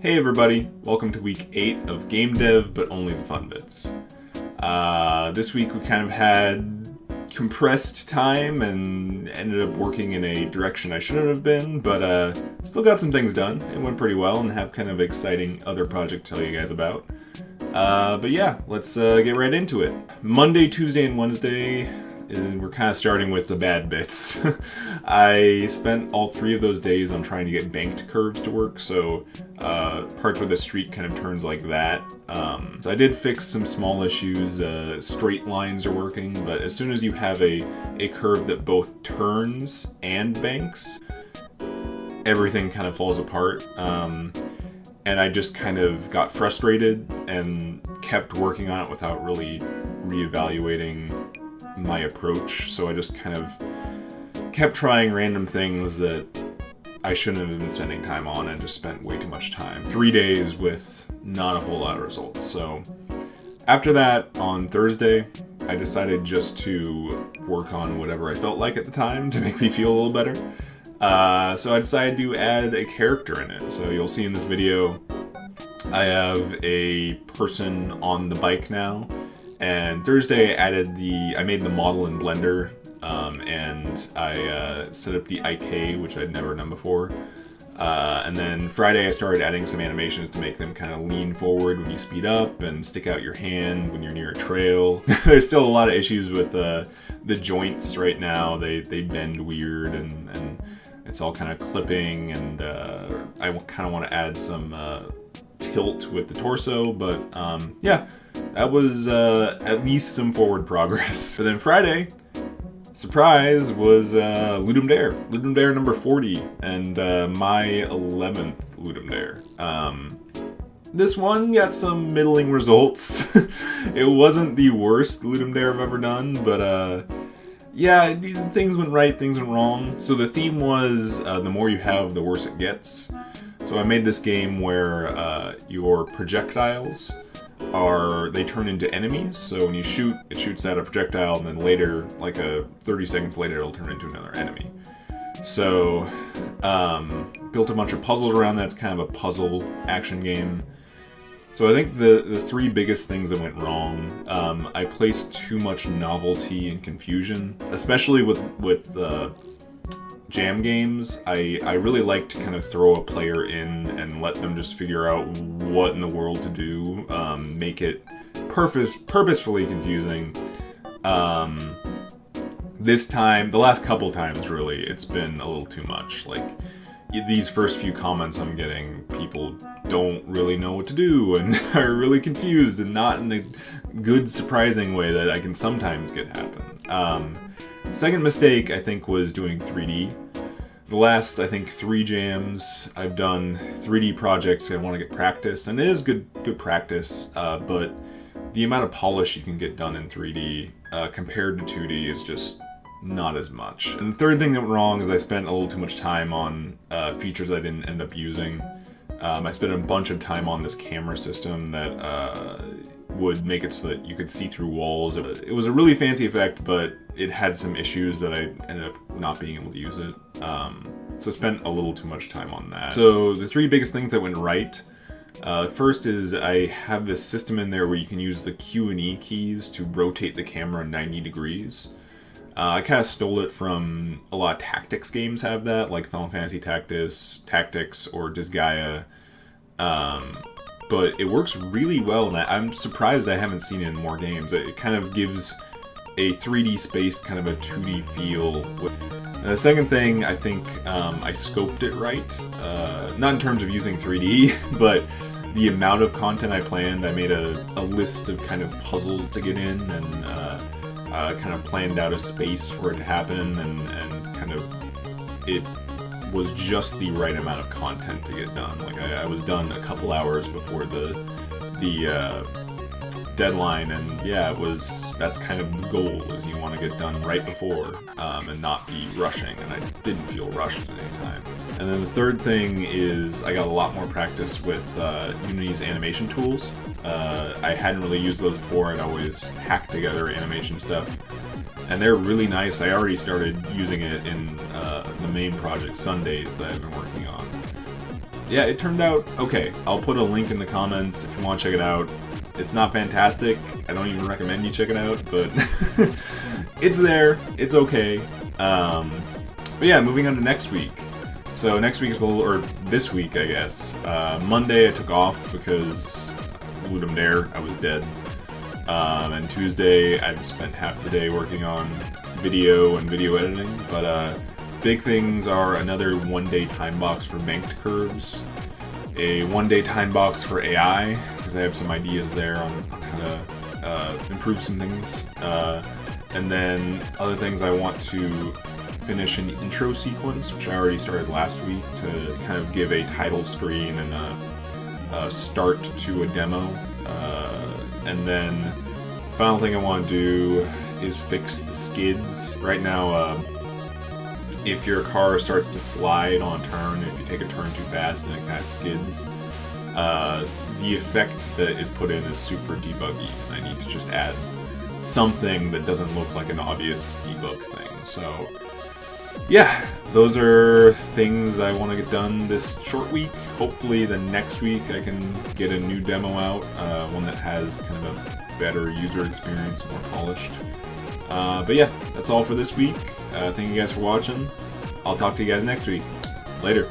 Hey everybody, welcome to week 8 of Game Dev, but only the fun bits. This week we kind of had compressed time and ended up working in a direction I shouldn't have been, but still got some things done. It went pretty well and have kind of exciting other project to tell you guys about. But yeah, let's get right into it. Monday, Tuesday, and Wednesday, we're kind of starting with the bad bits. I spent all 3 of those days on trying to get banked curves to work, so parts where the street kind of turns like that. So I did fix some small issues. Straight lines are working, but as soon as you have a curve that both turns and banks, everything kind of falls apart. And I just kind of got frustrated and kept working on it without really reevaluating my approach. So I just kind of kept trying random things that I shouldn't have been spending time on and just spent way too much time. 3 days with not a whole lot of results. So after that, on Thursday, I decided just to work on whatever I felt like at the time to make me feel a little better. So I decided to add a character in it. So you'll see in this video, I have a person on the bike now. And Thursday I made the model in Blender, and I set up the IK, which I'd never done before. And then Friday I started adding some animations to make them kind of lean forward when you speed up and stick out your hand when you're near a trail. There's still a lot of issues with the joints right now. They bend weird and it's all kind of clipping, and I kind of want to add some tilt with the torso, but yeah, that was at least some forward progress. So then Friday, surprise, was Ludum Dare number 40, and my 11th Ludum Dare. This one got some middling results. It wasn't the worst Ludum Dare I've ever done, but yeah, things went right, things went wrong. So the theme was the more you have, the worse it gets. So I made this game where your projectiles they turn into enemies. So when you shoot, it shoots out a projectile, and then later, like 30 seconds later, it'll turn into another enemy. So built a bunch of puzzles around that. It's kind of a puzzle action game. So I think the 3 biggest things that went wrong, I placed too much novelty and confusion, especially with jam games. I really like to kind of throw a player in and let them just figure out what in the world to do, make it purposefully confusing. This time, the last couple times really, it's been a little too much. Like, these first few comments I'm getting, people don't really know what to do and are really confused, and not in a good, surprising way that I can sometimes get happen. Second mistake, I think, was doing 3D. The last, I think, 3 jams, I've done 3D projects. I want to get practice, and it is good practice, but the amount of polish you can get done in 3D compared to 2D is just not as much. And the third thing that went wrong is I spent a little too much time on features I didn't end up using. I spent a bunch of time on this camera system that would make it so that you could see through walls. It was a really fancy effect, but it had some issues that I ended up not being able to use it. So I spent a little too much time on that. So the 3 biggest things that went right. First is I have this system in there where you can use the Q and E keys to rotate the camera 90 degrees. I kind of stole it from a lot of tactics games have that, like Final Fantasy Tactics or Disgaea. But it works really well, and I'm surprised I haven't seen it in more games. It kind of gives a 3D space kind of a 2D feel. And the second thing, I think I scoped it right. Not in terms of using 3D, but the amount of content I planned. I made a list of kind of puzzles to get in, and kind of planned out a space for it to happen, and kind of it was just the right amount of content to get done. Like I was done a couple hours before the deadline, and yeah, that's kind of the goal, is you want to get done right before and not be rushing, and I didn't feel rushed at any time. And then the third thing is I got a lot more practice with Unity's animation tools. I hadn't really used those before. I'd always hack together animation stuff, and they're really nice. I already started using it in the main project, Sundays, that I've been working on. yeah, it turned out okay. I'll put a link in the comments if you want to check it out. It's not fantastic. I don't even recommend you check it out, but it's there. It's okay. But yeah, moving on to next week. So next week is or this week, I guess. Monday I took off because Ludum Dare, I was dead. And Tuesday I've spent half the day working on video and video editing. But big things are another 1-day time box for banked curves, a 1-day time box for AI, because I have some ideas there on how to improve some things. And then other things, I want to finish an intro sequence, which I already started last week, to kind of give a title screen and a start to a demo. And then final thing I want to do is fix the skids. Right now, if your car starts to slide on a turn, if you take a turn too fast and it kind of skids, the effect that is put in is super debuggy, and I need to just add something that doesn't look like an obvious debug thing. So yeah, those are things I want to get done this short week. Hopefully the next week I can get a new demo out, one that has kind of a better user experience, more polished. But yeah, that's all for this week. Thank you guys for watching. I'll talk to you guys next week. Later.